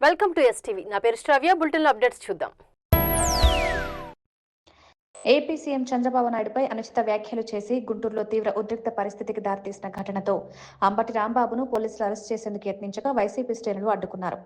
Welcome to STV. నా పేరు శ్రావ్య. Bulletin updates చూద్దాం. ఏపీ సీఎం చంద్రబాబు నాయుడుపై అనుచిత వ్యాఖ్యలు చేసి గుంటూరులో తీవ్ర ఉద్రిక్త పరిస్థితికి దారితీసిన ఘటనతో అంబటి రాంబాబును పోలీసులు అరెస్ట్ చేసేందుకు యత్నించగా వైసీపీ శ్రేణులు అడ్డుకున్నారు.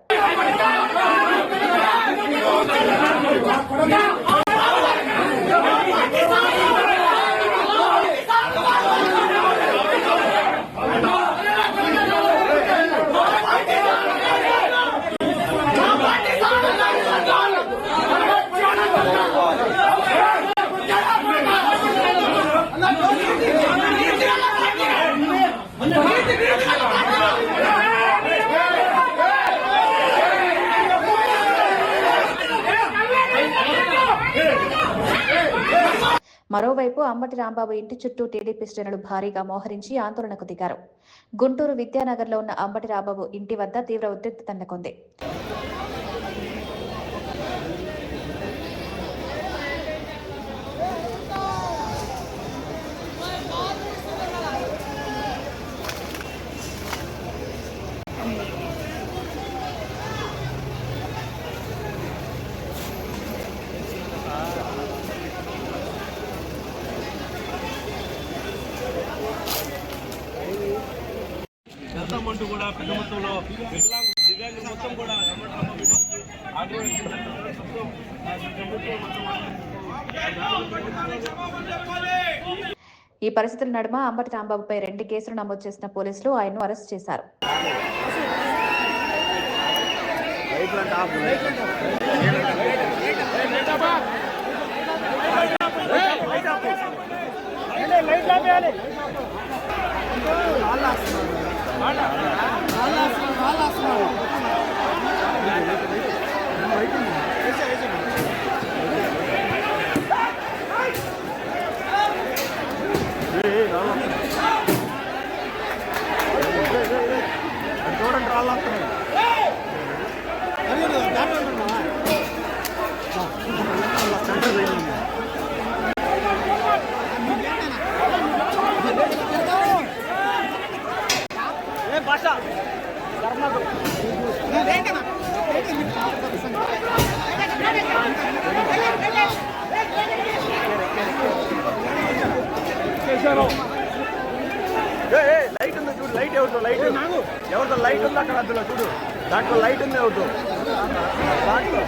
మరోవైపు అంబటి రాంబాబు ఇంటి చుట్టూ టీడీపీ శ్రేణులు భారీగా మోహరించి ఆందోళనకు దిగారు. గుంటూరు విద్యానగర్లో ఉన్న అంబటి రాంబాబు ఇంటి వద్ద తీవ్ర ఉద్రిక్తత నెలకొంది. అంటూ కూడా పెద్ద మొత్తంలో దివ్యాంగులు మొత్తం కూడా ఈ పరిస్థితుల నడుమ అంబటి రాంబాబుపై 2 కేసులు నమోదు చేసిన పోలీసులు ఆయన్ను అరెస్ట్ చేశారు. చూడండి రాళ్ళు భాష లైట్ ఉంది చూడు, లైట్ ఎవరితో లైట్ ఉంది అక్కడ అందులో చూడు, దాంట్లో లైట్ ఉంది ఎవరితో దాంట్లో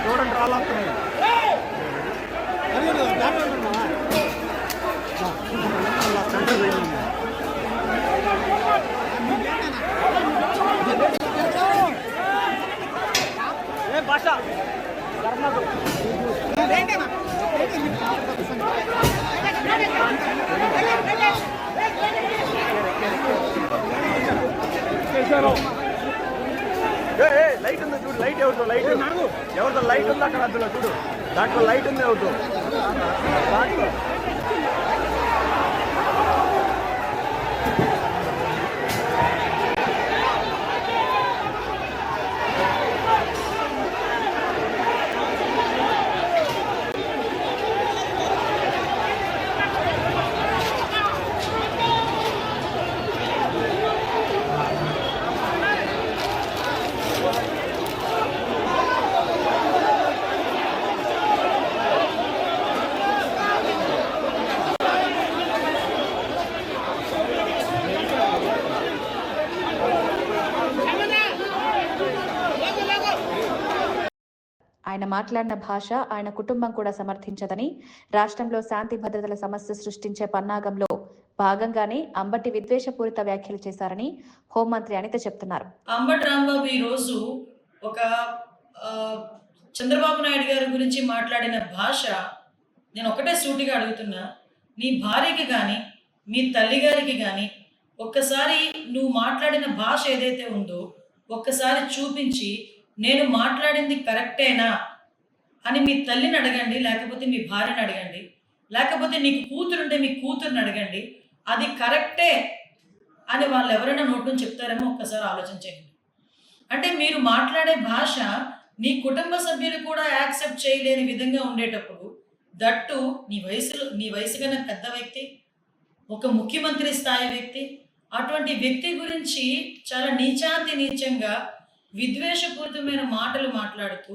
చూడండి రాళ్ళు భాష లైట్ ఉంది చూడు, లైట్ ఎవరితో లైట్ ఉంది అక్కడ అందులో చూడు, దాంట్లో లైట్ ఉంది ఎవరితో దాంట్లో ఆయన మాట్లాడిన భాష ఆయన కుటుంబం కూడా సమర్థించదని, రాష్ట్రంలో శాంతి భద్రతల సమస్య సృష్టించే పన్నాగంలో భాగంగానే అంబటి విద్వేషపూరిత వ్యాఖ్యలు చేశారని హోంమంత్రి అనిత చెప్తున్నారు. అంబటి రాంబాబు ఈరోజు ఒక చంద్రబాబు నాయుడు గారి గురించి మాట్లాడిన భాష, నేను ఒకటే సూటిగా అడుగుతున్నా, నీ భార్యకి కానీ మీ తల్లిగారికి కానీ ఒక్కసారి నువ్వు మాట్లాడిన భాష ఏదైతే ఉందో ఒక్కసారి చూపించి నేను మాట్లాడింది కరెక్టేనా అని మీ తల్లిని అడగండి, లేకపోతే మీ భార్యని అడగండి, లేకపోతే నీకు కూతురుంటే మీ కూతురుని అడగండి. అది కరెక్టే అని వాళ్ళు ఎవరైనా నోట్ నుంచి చెప్తారేమో ఒక్కసారి ఆలోచించండి. అంటే మీరు మాట్లాడే భాష నీ కుటుంబ సభ్యులు కూడా యాక్సెప్ట్ చేయలేని విధంగా ఉండేటప్పుడు, దట్టు నీ వయసు కన్నా పెద్ద వ్యక్తి, ఒక ముఖ్యమంత్రి స్థాయి వ్యక్తి, అటువంటి వ్యక్తి గురించి చాలా నీచంగా విద్వేషపూరితమైన మాటలు మాట్లాడుతూ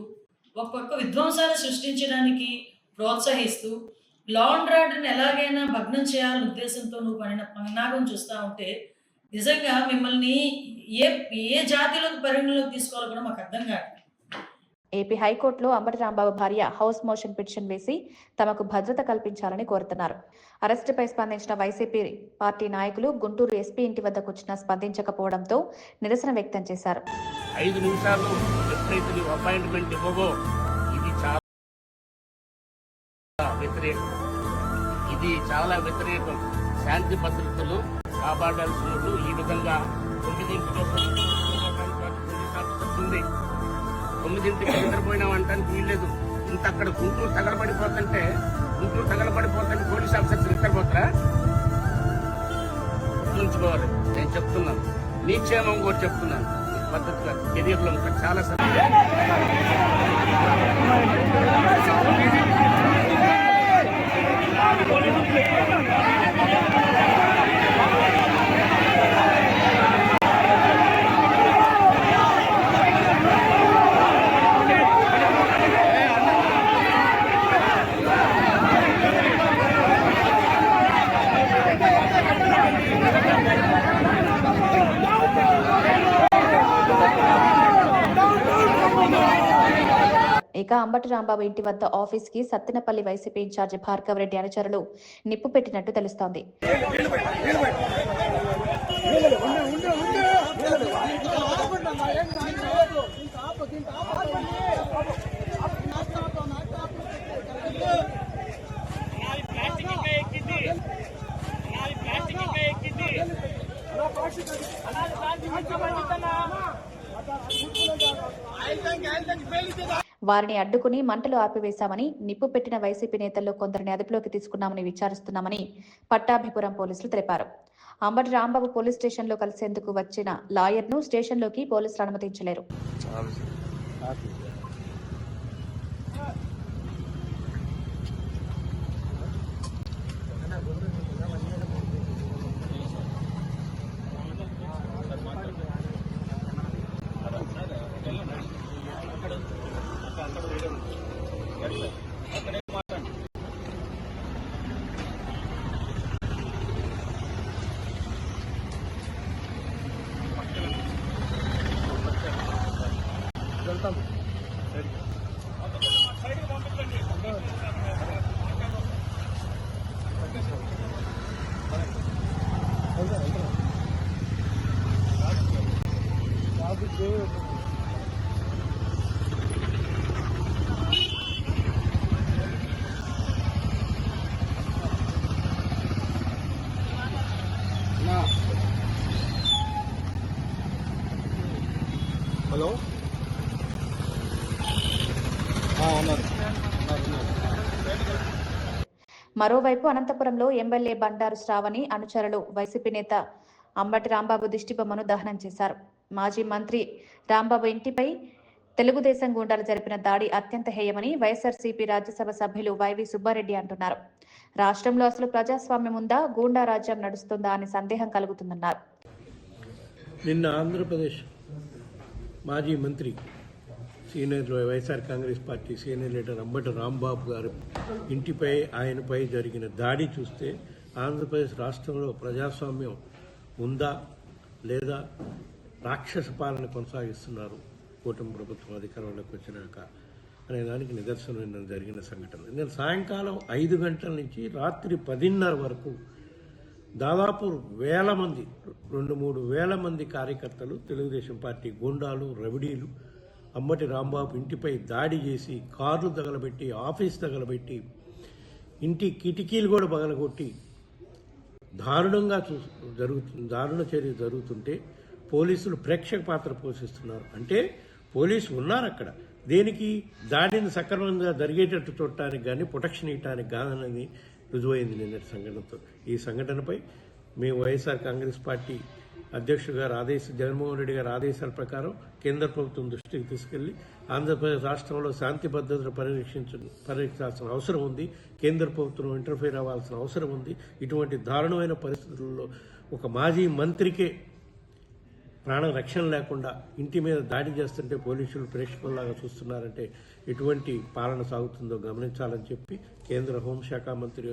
ఒక పక్క విధ్వంసాలు సృష్టించడానికి ప్రోత్సహిస్తూ లా అండ్ ఆర్డర్ని ఎలాగైనా భగ్నం చేయాలనే ఉద్దేశంతో నువ్వు పన్నాగం చూస్తూ ఉంటే నిజంగా మిమ్మల్ని ఏ జాతిలోకి పరిగణలోకి తీసుకోవాలో కూడా మాకు అర్థం కాదు. ఏపీ హైకోర్టులో అంబటి రాంబాబు భార్య హౌస్ మోషన్ పిటిషన్ వేసి తమకు భద్రత కల్పించాలని కోరుతున్నారు. అరెస్టుపై స్పందించిన వైసీపీ పార్టీ నాయకులు గుంటూరు ఎస్పీ ఇంటి వద్దకు వచ్చినా స్పందించకపోవడంతో నిరసన వ్యక్తం చేశారు. 5 నిమిషాలు ఎప్పుడైతే అపాయింట్మెంట్ ఇవ్వవో ఇది చాలా వ్యతిరేకం. శాంతి భద్రతలు కాపాడాల్సినప్పుడు ఈ విధంగా 9ంటికి నిద్రపోయినాం అంటానికి వీల్లేదు. ఇంత అక్కడ గుంటూరు తగలబడిపోతుంటే పోలీస్ ఆఫీసర్స్ నిద్రపోతారా? గుర్తుంచుకోవాలి. నేను చెప్తున్నాను, నీ క్షేమం కూడా చెప్తున్నాను. పద్ధతిగా కెరీర్లో చాలా ఇక అంబటి రాంబాబు ఇంటి వద్ద ఆఫీస్ కి సత్తెనపల్లి వైసీపీ ఇన్ఛార్జి భార్గవ రెడ్డి అనుచరులు నిప్పు పెట్టినట్టు తెలుస్తోంది. వారిని అడ్డుకుని మంటలు ఆపివేశామని, నిప్పు పెట్టిన వైసీపీ నేతల్లో కొందరిని అదుపులోకి తీసుకున్నామని విచారిస్తున్నామని పట్టాభిపురం పోలీసులు తెలిపారు. అంబటి రాంబాబు పోలీస్ స్టేషన్లో కలిసేందుకు వచ్చిన లాయర్ను స్టేషన్లోకి పోలీసులు అనుమతించలేరు. హలో, మరోవైపు అనంతపురంలో ఎమ్మెల్యే బండారు శ్రావణి అనుచరులు వైసీపీ నేత అంబటి రాంబాబు దిష్టిబొమ్మను దహనం చేశారు. మాజీ మంత్రి రాంబాబు ఇంటిపై తెలుగుదేశం గూండాలు జరిపిన దాడి అత్యంత హేయమని వైఎస్ఆర్సీపీ రాజ్యసభ సభ్యులు వైవి సుబ్బారెడ్డి అంటున్నారు. రాష్ట్రంలో అసలు ప్రజాస్వామ్యం ఉందా, గూండా రాజ్యం నడుస్తుందా అని సందేహం కలుగుతుందన్నారు. నిన్న ఆంధ్రప్రదేశ్ మాజీ మంత్రి senior YSR Congress party senior leader Ambati Rambabu గారి ఇంటిపై ఆయనపై జరిగిన దాడి చూస్తే ఆంధ్రప్రదేశ్ రాష్ట్రంలో ప్రజాస్వామ్యం ఉందా లేదా రాక్షస పాలన కొనసాగిస్తున్నారు కూటమి ప్రభుత్వం అధికారంలోకి వచ్చినాక అనే దానికి నిదర్శనం నిన్న జరిగిన సంఘటన. నేను సాయంకాలం 5 గంటల నుంచి రాత్రి 10:30 వరకు దాదాపు వేల మంది 2-3 వేల మంది కార్యకర్తలు, తెలుగుదేశం పార్టీ గుండాలు, రవిడీలు అంబటి రాంబాబు ఇంటిపై దాడి చేసి కార్లు తగలబెట్టి, ఆఫీస్ తగలబెట్టి, ఇంటి కిటికీలు కూడా పగలగొట్టి దారుణ చర్య జరుగుతుంటే పోలీసులు ప్రేక్షక పాత్ర పోషిస్తున్నారు. అంటే పోలీసులు ఉన్నారు అక్కడ, దేనికి? దాడిని సక్రమంగా జరిగేటట్టు చూడటానికి కానీ ప్రొటెక్షన్ ఇవ్వడానికి కాదన్నది రుజువైంది నిన్నటి సంఘటనతో. ఈ సంఘటనపై మేము వైఎస్ఆర్ కాంగ్రెస్ పార్టీ అధ్యక్షుడు గారు జగన్మోహన్ రెడ్డి గారి ఆదేశాల ప్రకారం కేంద్ర ప్రభుత్వం దృష్టికి తీసుకెళ్లి ఆంధ్రప్రదేశ్ రాష్ట్రంలో శాంతి భద్రతలు పరిరక్షించాల్సిన అవసరం ఉంది. కేంద్ర ప్రభుత్వం ఇంటర్ఫీర్ అవ్వాల్సిన అవసరం ఉంది. ఇటువంటి దారుణమైన పరిస్థితుల్లో ఒక మాజీ మంత్రికే ప్రాణ రక్షణ లేకుండా ఇంటి మీద దాడి చేస్తుంటే పోలీసులు ప్రేక్షకుల్లాగా చూస్తున్నారంటే ఎటువంటి పాలన సాగుతుందో గమనించాలని చెప్పి కేంద్ర హోంశాఖ మంత్రి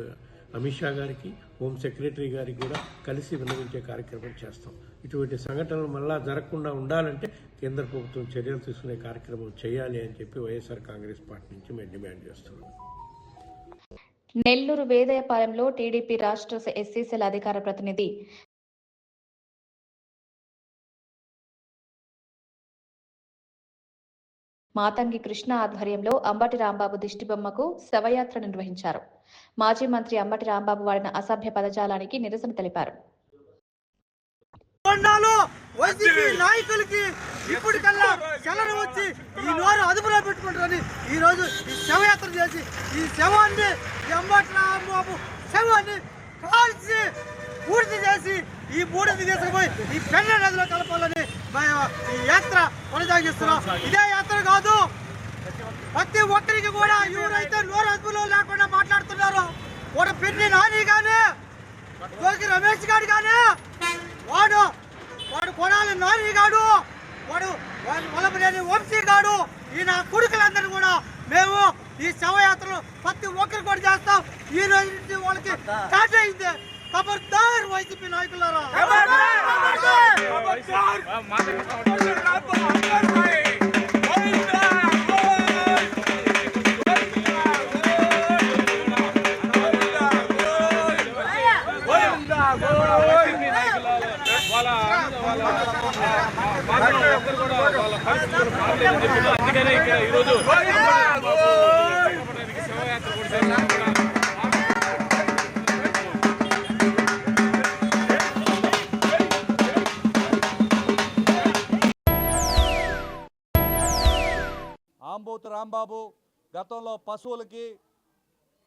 అమిత్ షా గారికి, హోం సెక్రటరీ గారికి కూడా కలిసి విన్నవించే కార్యక్రమం చేస్తాం. ఇటువంటి సంఘటనలు మళ్ళా జరగకుండా ఉండాలంటే కేంద్ర ప్రభుత్వం చర్యలు తీసుకునే కార్యక్రమం చేయాలి అని చెప్పి వైఎస్ఆర్ కాంగ్రెస్ పార్టీ నుంచి మేము డిమాండ్ చేస్తున్నాం. నెల్లూరు వేదయపాలెంలో టీడీపీ రాష్ట్ర ఎస్సీసీల అధికార ప్రతినిధి మాతంగి కృష్ణ ఆధ్వర్యంలో అంబటి రాంబాబు దిష్టిబొమ్మకు శవయాత్ర నిర్వహించారు. మాజీ మంత్రి అంబటి రాంబాబు వాడిన అసభ్య పదజాలానికి నిరసన తెలిపారు. వైసీపీ నాయకులకి ఇప్పటికల్లా చలనం వచ్చి ఈ నోరు అదుపులో పెట్టుకుంటారని ఈ రోజు ఈ శవయాత్ర చేసి ఈ శవాన్ని అంబటి రాంబాబు శవాన్ని కాల్చి పూర్తి చేసి ఈ బూడిద తీసుకుపోయి ఈ పెన్న నదిలో కలపాలని ఈ యాత్ర కొనసాగిస్తున్నాం. ఇదే యాత్ర కాదు, ప్రతి ఒక్కరికి కూడా ఎవరైతే నోరు అదుపులో లేకుండా మాట్లాడుతున్నారో వాడు పెన్ని నాని కానీ జోగి రమేష్ గారు కానీ వాడు కొడాలి నాని గాడు, వాడు వలపలేని వంశీ గాడు, ఈయన కొడుకులందరూ కూడా మేము ఈ శవయాత్రలు ప్రతి ఒక్కరు కూడా చేస్తాం. ఈ రోజు నుంచి వాళ్ళకి స్టార్ట్ అయింది. ఖబర్దార్ వైసీపీ నాయకులారా, అందుకనే ఈరోజు ఆంబోతు రాంబాబు గతంలో పశువులకి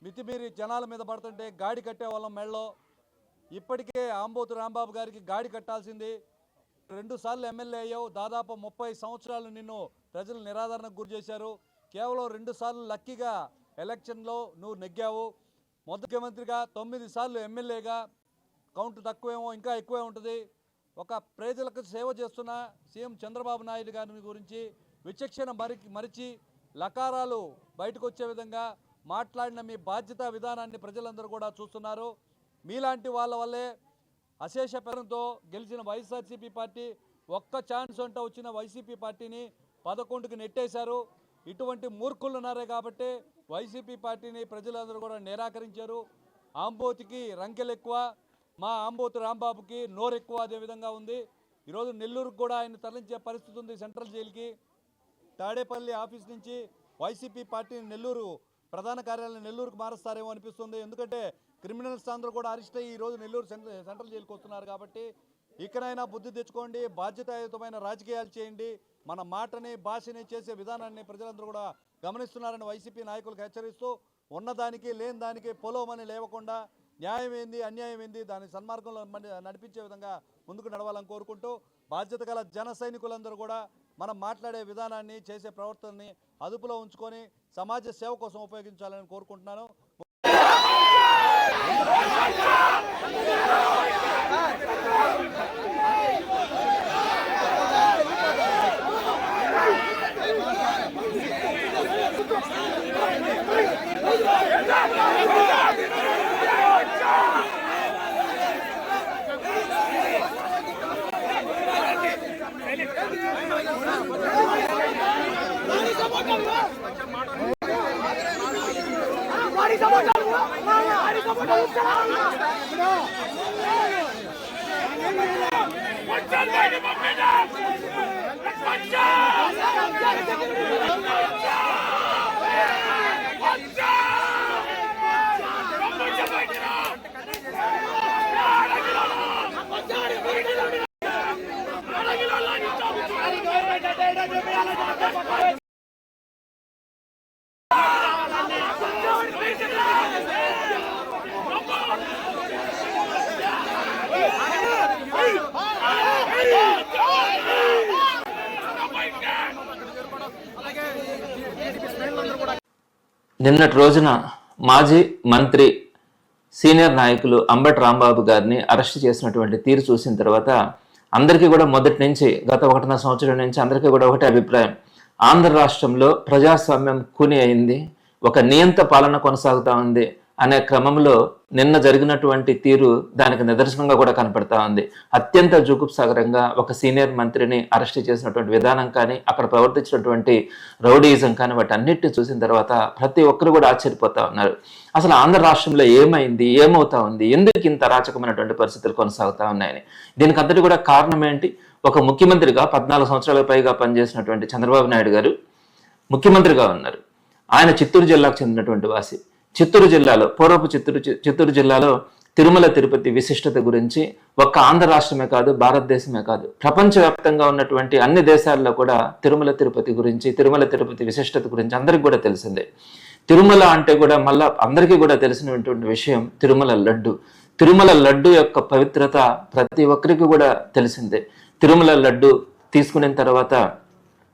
మితిమీరి జనాల మీద పడుతుంటే గాడి కట్టేవాళ్ళం మెళ్ళలో. ఇప్పటికే ఆంబోతు రాంబాబు గారికి గాడి కట్టాల్సింది. 2 సార్లు ఎమ్మెల్యే అయ్యావు, దాదాపు 30 సంవత్సరాలు నిన్ను ప్రజలు నిరాదరణకు గురి చేశారు. కేవలం 2 సార్లు లక్కీగా ఎలక్షన్లో నువ్వు నెగ్గావు. ముఖ్యమంత్రిగా 9 సార్లు ఎమ్మెల్యేగా, కౌంట్ తక్కువేమో ఇంకా ఎక్కువే ఉంటుంది. ఒక ప్రజలకు సేవ చేస్తున్న సీఎం చంద్రబాబు నాయుడు గారి గురించి విచక్షణ మరిచి లకారాలు బయటకు వచ్చే విధంగా మాట్లాడిన మీ బాధ్యతా విధానాన్ని ప్రజలందరూ కూడా చూస్తున్నారు. మీలాంటి వాళ్ళ వల్లే అశేష పెరంతో గెలిచిన వైఎస్ఆర్సీపీ పార్టీ ఒక్క ఛాన్స్ అంటూ వచ్చిన వైసీపీ పార్టీని 11కి నెట్టేశారు. ఇటువంటి మూర్ఖులు ఉన్నారే కాబట్టి వైసీపీ పార్టీని ప్రజలందరూ కూడా నిరాకరించారు. ఆంబోతికి రంకెలు ఎక్కువ, మా ఆంబోతు రాంబాబుకి నోరు ఎక్కువ, అదే విధంగా ఉంది. ఈరోజు నెల్లూరుకు కూడా ఆయన తరలించే పరిస్థితి ఉంది. సెంట్రల్ జైలుకి తాడేపల్లి ఆఫీస్ నుంచి వైసీపీ పార్టీని నెల్లూరు ప్రధాన కార్యాలయం నెల్లూరుకు మారుస్తారేమో అనిపిస్తుంది. ఎందుకంటే క్రిమినల్స్ అందరూ కూడా అరెస్ట్ అయ్యి ఈరోజు నెల్లూరు సెంట్రల్ జైలుకి వస్తున్నారు. కాబట్టి ఇక్కడైనా బుద్ధి తెచ్చుకోండి, బాధ్యతాయుతమైన రాజకీయాలు చేయండి. మన మాటని భాషని చేసే విధానాన్ని ప్రజలందరూ కూడా గమనిస్తున్నారని వైసీపీ నాయకులకు హెచ్చరిస్తూ, ఉన్నదానికి లేని దానికి పొలోమని లేవకుండా న్యాయం ఏంది అన్యాయం ఏంది దాని సన్మార్గంలో నడిపించే విధంగా ముందుకు నడవాలని కోరుకుంటూ, బాధ్యత గల జన సైనికులందరూ కూడా మనం మాట్లాడే విధానాన్ని చేసే ప్రవర్తనని అదుపులో ఉంచుకొని సమాజ సేవ కోసం ఉపయోగించాలని కోరుకుంటున్నాను. వాడి నిన్నటి రోజున మాజీ మంత్రి సీనియర్ నాయకులు అంబటి రాంబాబు గారిని అరెస్ట్ చేసినటువంటి తీరు చూసిన తర్వాత అందరికీ కూడా మొదటి నుంచి గత 1.5 సంవత్సరం నుంచి అందరికీ కూడా ఒకటే అభిప్రాయం. ఆంధ్ర రాష్ట్రంలో ప్రజాస్వామ్యం కూని అయింది, ఒక నియంత పాలన కొనసాగుతా ఉంది అనే క్రమంలో నిన్న జరిగినటువంటి తీరు దానికి నిదర్శనంగా కూడా కనపడతా ఉంది. అత్యంత జుగుప్సాగరంగా ఒక సీనియర్ మంత్రిని అరెస్ట్ చేసినటువంటి విధానం కానీ, అక్కడ ప్రవర్తించినటువంటి రౌడీయిజం కానీ, వాటి అన్నిటిని చూసిన తర్వాత ప్రతి ఒక్కరు కూడా ఆశ్చర్యపోతా ఉన్నారు. అసలు ఆంధ్ర రాష్ట్రంలో ఏమైంది, ఏమవుతా ఉంది, ఎందుకు ఇంత అరాచకమైనటువంటి పరిస్థితులు కొనసాగుతా ఉన్నాయని. దీనికి అంతటి కూడా కారణం ఏంటి? ఒక ముఖ్యమంత్రిగా 14 సంవత్సరాలకు పైగా పనిచేసినటువంటి చంద్రబాబు నాయుడు గారు ముఖ్యమంత్రిగా ఉన్నారు. ఆయన చిత్తూరు జిల్లాకు చెందినటువంటి వాసి. చిత్తూరు జిల్లాలో, పూర్వపు చిత్తూరు జిల్లాలో తిరుమల తిరుపతి విశిష్టత గురించి ఒక్క ఆంధ్ర రాష్ట్రమే కాదు, భారతదేశమే కాదు, ప్రపంచవ్యాప్తంగా ఉన్నటువంటి అన్ని దేశాల్లో కూడా తిరుమల తిరుపతి గురించి, తిరుమల తిరుపతి విశిష్టత గురించి అందరికీ కూడా తెలిసిందే. తిరుమల అంటే కూడా మళ్ళా అందరికీ కూడా తెలిసినటువంటి విషయం తిరుమల లడ్డు. తిరుమల లడ్డు యొక్క పవిత్రత ప్రతి ఒక్కరికి కూడా తెలిసిందే. తిరుమల లడ్డు తీసుకున్న తర్వాత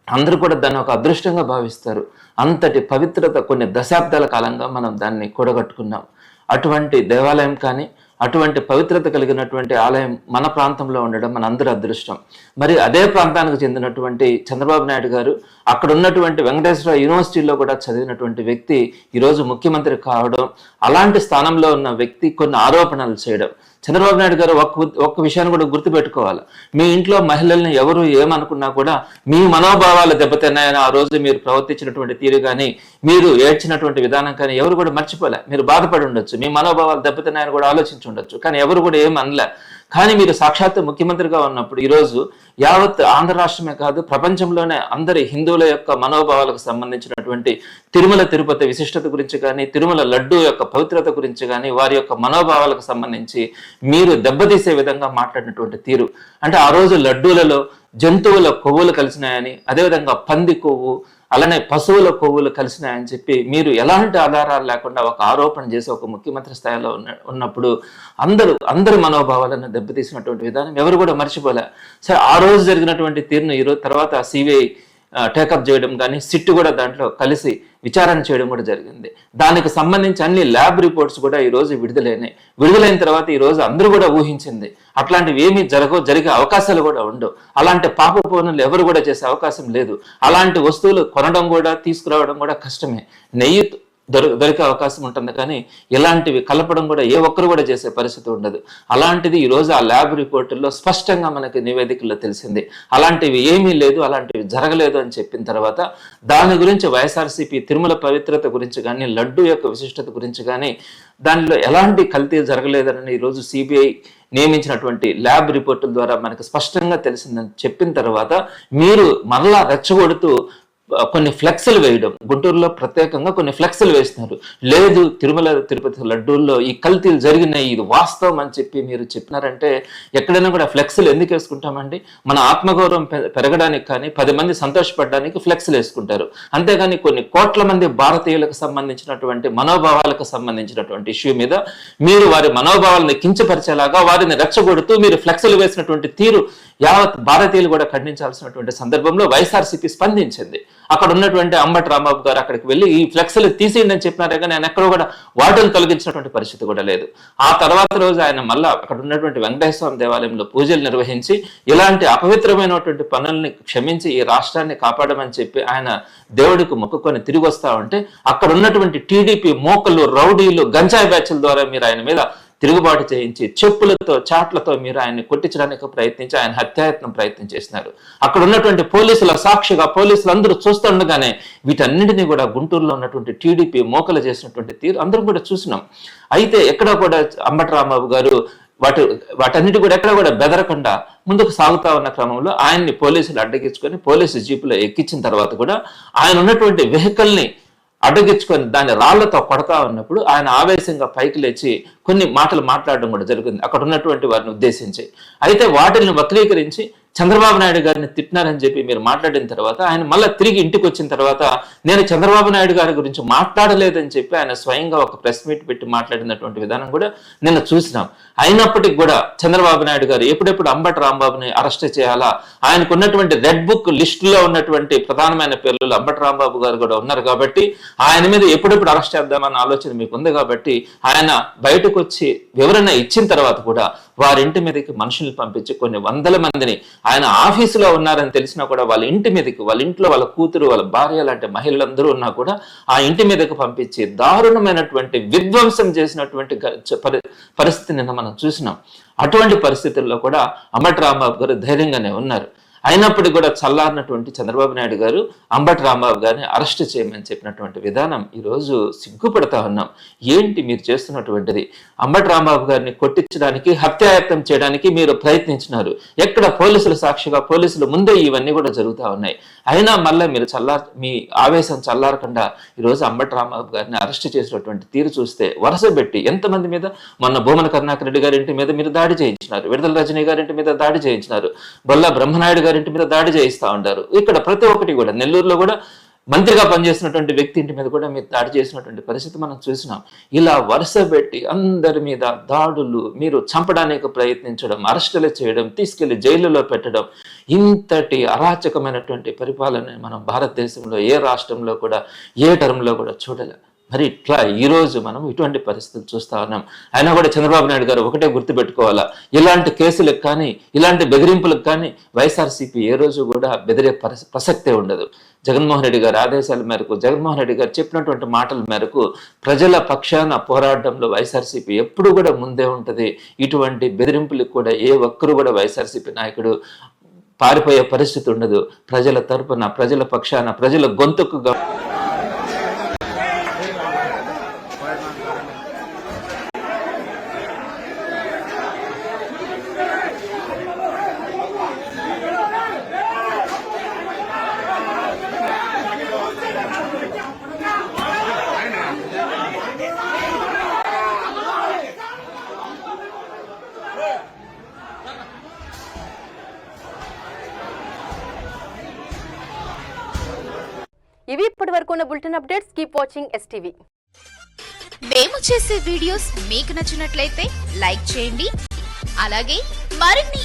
అందరూ కూడా దాన్ని ఒక అదృష్టంగా భావిస్తారు. అంతటి పవిత్రత కొన్ని దశాబ్దాల కాలంగా మనం దాన్ని కూడగట్టుకున్నాం. అటువంటి దేవాలయం కానీ, అటువంటి పవిత్రత కలిగినటువంటి ఆలయం మన ప్రాంతంలో ఉండడం మన అందరి అదృష్టం. మరి అదే ప్రాంతానికి చెందినటువంటి చంద్రబాబు నాయుడు గారు అక్కడ ఉన్నటువంటి వెంకటేశ్వర యూనివర్సిటీలో కూడా చదివినటువంటి వ్యక్తి ఈరోజు ముఖ్యమంత్రి కావడం, అలాంటి స్థానంలో ఉన్న వ్యక్తి కొన్ని ఆరోపణలు చేయడం. చంద్రబాబు నాయుడు గారు ఒక్క విషయాన్ని కూడా గుర్తుపెట్టుకోవాలి. మీ ఇంట్లో మహిళల్ని ఎవరు ఏమనుకున్నా కూడా మీ మనోభావాలు దెబ్బతిన్నాయని ఆ రోజు మీరు ప్రవర్తించినటువంటి తీరు కానీ, మీరు ఏడ్చినటువంటి విధానం కానీ ఎవరు కూడా మర్చిపోలే. మీరు బాధపడి ఉండొచ్చు, మీ మనోభావాలు దెబ్బతిన్నాయని కూడా ఆలోచించి ఉండొచ్చు, కానీ ఎవరు కూడా ఏం అనలే. కానీ మీరు సాక్షాత్తు ముఖ్యమంత్రిగా ఉన్నప్పుడు ఈరోజు యావత్ ఆంధ్ర రాష్ట్రమే కాదు, ప్రపంచంలోనే అందరి హిందువుల యొక్క మనోభావాలకు సంబంధించినటువంటి తిరుమల తిరుపతి విశిష్టత గురించి కానీ, తిరుమల లడ్డు యొక్క పవిత్రత గురించి కానీ, వారి యొక్క మనోభావాలకు సంబంధించి మీరు దెబ్బతీసే విధంగా మాట్లాడినటువంటి తీరు. అంటే ఆ రోజు లడ్డూలలో జంతువుల కొవ్వులు కలిసినాయని, అదేవిధంగా పంది కొవ్వు, అలానే పశువుల కొవ్వులు కలిసినాయని చెప్పి మీరు ఎలాంటి ఆధారాలు లేకుండా ఒక ఆరోపణ చేసి ఒక ముఖ్యమంత్రి స్థాయిలో ఉన్నప్పుడు అందరి మనోభావాలను దెబ్బతీసినటువంటి విధానం ఎవరు కూడా మర్చిపోలే. సరే, ఆ రోజు జరిగినటువంటి తీరును ఈరోజు తర్వాత సిబిఐ టేకప్ చేయడం కానీ, సిట్ కూడా దాంట్లో కలిసి విచారణ చేయడం కూడా జరిగింది. దానికి సంబంధించి అన్ని ల్యాబ్ రిపోర్ట్స్ కూడా ఈరోజు విడుదలైన తర్వాత ఈరోజు అందరూ కూడా ఊహించింది అట్లాంటివి ఏమీ జరిగే అవకాశాలు కూడా ఉండవు. అలాంటి పాప పనులు ఎవరు కూడా చేసే అవకాశం లేదు. అలాంటి వస్తువులు కొనడం కూడా తీసుకురావడం కూడా కష్టమే. నెయ్యి దొరికే అవకాశం ఉంటుంది, కానీ ఇలాంటివి కలపడం కూడా ఏ ఒక్కరు కూడా చేసే పరిస్థితి ఉండదు. అలాంటిది ఈరోజు ఆ ల్యాబ్ రిపోర్టుల్లో స్పష్టంగా మనకి నివేదికల్లో తెలిసింది. అలాంటివి ఏమీ లేదు, అలాంటివి జరగలేదు అని చెప్పిన తర్వాత దాని గురించి వైఎస్ఆర్సీపీ తిరుమల పవిత్రత గురించి కానీ, లడ్డు యొక్క విశిష్టత గురించి కానీ, దానిలో ఎలాంటి కల్తీ జరగలేదని ఈరోజు సిబిఐ నియమించినటువంటి ల్యాబ్ రిపోర్టుల ద్వారా మనకు స్పష్టంగా తెలిసిందని చెప్పిన తర్వాత మీరు మరలా రెచ్చగొడుతూ కొన్ని ఫ్లెక్స్లు వేయడం, గుంటూరులో ప్రత్యేకంగా కొన్ని ఫ్లెక్స్లు వేస్తున్నారు. లేదు, తిరుమల తిరుపతి లడ్డూల్లో ఈ కల్తీలు జరిగినాయి, ఇది వాస్తవం అని చెప్పి మీరు చెప్పినారంటే ఎక్కడైనా కూడా ఫ్లెక్స్లు ఎందుకు వేసుకుంటామండి? మన ఆత్మగౌరవం పెరగడానికి కానీ, 10 మంది సంతోషపడడానికి ఫ్లెక్స్లు వేసుకుంటారు. అంతేగాని కొన్ని కోట్ల మంది భారతీయులకు సంబంధించినటువంటి మనోభావాలకు సంబంధించినటువంటి ఇష్యూ మీద మీరు వారి మనోభావాలను కించపరిచేలాగా వారిని రెచ్చగొడుతూ మీరు ఫ్లెక్స్లు వేసినటువంటి తీరు యావత్ భారతీయులు కూడా ఖండించాల్సినటువంటి సందర్భంలో వైఎస్ఆర్సీపీ స్పందించింది. అక్కడ ఉన్నటువంటి అంబటి రాంబాబు గారు అక్కడికి వెళ్ళి ఈ ఫ్లెక్స్లు తీసేయండి అని చెప్పినారే కానీ ఆయన ఎక్కడో కూడా వాటిని తొలగించినటువంటి పరిస్థితి కూడా లేదు. ఆ తర్వాత రోజు ఆయన మళ్ళా అక్కడ ఉన్నటువంటి వెంకటేశ్వర స్వామి దేవాలయంలో పూజలు నిర్వహించి ఇలాంటి అపవిత్రమైనటువంటి పనుల్ని క్షమించి ఈ రాష్ట్రాన్ని కాపాడమని చెప్పి ఆయన దేవుడికి మొక్కుకొని తిరిగి వస్తా ఉంటే అక్కడ ఉన్నటువంటి టీడీపీ మోకలు, రౌడీలు, గంజాయి బ్యాచ్ల ద్వారా మీరు ఆయన మీద తిరుగుబాటు చేయించి చెప్పులతో చాట్లతో మీరు ఆయన్ని కొట్టించడానికి ప్రయత్నించి ఆయన హత్యాయత్నం ప్రయత్నం చేసినారు. అక్కడ ఉన్నటువంటి పోలీసుల సాక్షిగా పోలీసులు అందరూ చూస్తుండగానే వీటన్నింటినీ కూడా గుంటూరులో ఉన్నటువంటి టీడీపీ మోకలు చేసినటువంటి తీరు అందరం కూడా చూసినాం. అయితే ఎక్కడ కూడా అంబటి రాంబాబు గారు వాటన్నిటి కూడా ఎక్కడ కూడా బెదరకుండా ముందుకు సాగుతా ఉన్న క్రమంలో ఆయన్ని పోలీసులు అడ్డగించుకొని పోలీసు జీపులో ఎక్కించిన తర్వాత కూడా ఆయన ఉన్నటువంటి వెహికల్ ని అడ్డగించుకొని దాన్ని రాళ్లతో కొడతా ఉన్నప్పుడు ఆయన ఆవేశంగా పైకి లేచి కొన్ని మాటలు మాట్లాడడం కూడా జరిగింది అక్కడ ఉన్నటువంటి వారిని ఉద్దేశించి. అయితే వాటిని వక్రీకరించి చంద్రబాబు నాయుడు గారిని తిట్టినారని చెప్పి మీరు మాట్లాడిన తర్వాత ఆయన మళ్ళీ తిరిగి ఇంటికి వచ్చిన తర్వాత నేను చంద్రబాబు నాయుడు గారి గురించి మాట్లాడలేదని చెప్పి ఆయన స్వయంగా ఒక ప్రెస్ మీట్ పెట్టి మాట్లాడినటువంటి విధానం కూడా నిన్న చూసినాం. అయినప్పటికీ కూడా చంద్రబాబు నాయుడు గారు ఎప్పుడెప్పుడు అంబటి రాంబాబుని అరెస్ట్ చేయాలా, ఆయనకు ఉన్నటువంటి రెడ్ బుక్ లిస్టులో ఉన్నటువంటి ప్రధానమైన పేర్లు అంబటి రాంబాబు గారు కూడా ఉన్నారు కాబట్టి ఆయన మీద ఎప్పుడెప్పుడు అరెస్ట్ చేద్దామన్న ఆలోచన మీకు ఉంది కాబట్టి ఆయన బయటకు వచ్చి వివరణ ఇచ్చిన తర్వాత కూడా వారింటి మీదకి మనుషుల్ని పంపించి కొన్ని వందల మందిని ఆయన ఆఫీసులో ఉన్నారని తెలిసినా కూడా వాళ్ళ ఇంటి మీదకి, వాళ్ళ ఇంట్లో వాళ్ళ కూతురు, వాళ్ళ భార్య లాంటి మహిళలందరూ ఉన్నా కూడా ఆ ఇంటి మీదకి పంపించి దారుణమైనటువంటి విధ్వంసం చేసినటువంటి పరిస్థితి నిన్న మనం చూసినాం. అటువంటి పరిస్థితుల్లో కూడా అంబటి రాంబాబు గారు ధైర్యంగానే ఉన్నారు. అయినప్పటికీ కూడా చల్లారినటువంటి చంద్రబాబు నాయుడు గారు అంబటి రాంబాబు గారిని అరెస్ట్ చేయమని చెప్పినటువంటి విధానం ఈరోజు సిగ్గుపడతా ఉన్నాం. ఏంటి మీరు చేస్తున్నటువంటిది? అంబటి రాంబాబు గారిని కొట్టించడానికి, హత్యాయత్నం చేయడానికి మీరు ప్రయత్నించినారు. ఎక్కడ పోలీసుల సాక్షిగా పోలీసుల ముందే ఇవన్నీ కూడా జరుగుతూ ఉన్నాయి. అయినా మళ్ళీ మీరు మీ ఆవేశం చల్లారకుండా ఈరోజు అంబటి రాంబాబు గారిని అరెస్ట్ చేసినటువంటి తీరు చూస్తే వరుస పెట్టి ఎంతమంది మీద, మొన్న భూమన కరుణాకర్ రెడ్డి గారి ఇంటి మీద మీరు దాడి చేయించినారు, విడుదల రజనీ గారి ఇంటి మీద దాడి చేయించినారు, బొల్లా బ్రహ్మనాయుడు ఇంటి మీద దాడి చేయిస్తా ఉంటారు. ఇక్కడ ప్రతి ఒక్కటి కూడా నెల్లూరులో కూడా మంత్రిగా పనిచేసినటువంటి వ్యక్తి ఇంటి మీద కూడా మీరు దాడి చేసినటువంటి పరిస్థితి మనం చూసినాం. ఇలా వరుస పెట్టి అందరి మీద దాడులు, మీరు చంపడానికి ప్రయత్నించడం, అరెస్టులు చేయడం, తీసుకెళ్లి జైలులో పెట్టడం, ఇంతటి అరాచకమైనటువంటి పరిపాలన మనం భారతదేశంలో ఏ రాష్ట్రంలో కూడా ఏ టర్మ్లో కూడా చూడలే. మరి ఇట్లా ఈరోజు మనం ఇటువంటి పరిస్థితులు చూస్తా ఉన్నాం. అయినా కూడా చంద్రబాబు నాయుడు గారు ఒకటే గుర్తుపెట్టుకోవాలా, ఇలాంటి కేసులకు కానీ ఇలాంటి బెదిరింపులకు కానీ వైఎస్ఆర్సీపీ ఏ రోజు కూడా బెదిరే ప్రసక్తే ఉండదు. జగన్మోహన్ రెడ్డి గారి ఆదేశాల మేరకు, జగన్మోహన్ రెడ్డి గారు చెప్పినటువంటి మాటల మేరకు ప్రజల పక్షాన పోరాటంలో వైఎస్ఆర్సీపీ ఎప్పుడు కూడా ముందే ఉంటుంది. ఇటువంటి బెదిరింపులకు కూడా ఏ ఒక్కరు కూడా వైఎస్ఆర్సీపీ నాయకుడు పారిపోయే పరిస్థితి ఉండదు. ప్రజల తరపున, ప్రజల పక్షాన, ప్రజల గొంతుకుగా ఇవి ఇప్పటి వరకు ఉన్న bulletin updates. Keep watching STV. మేము చేసే వీడియోస్ మీకు నచ్చినట్లయితే లైక్ చేయండి. అలాగే మరిన్ని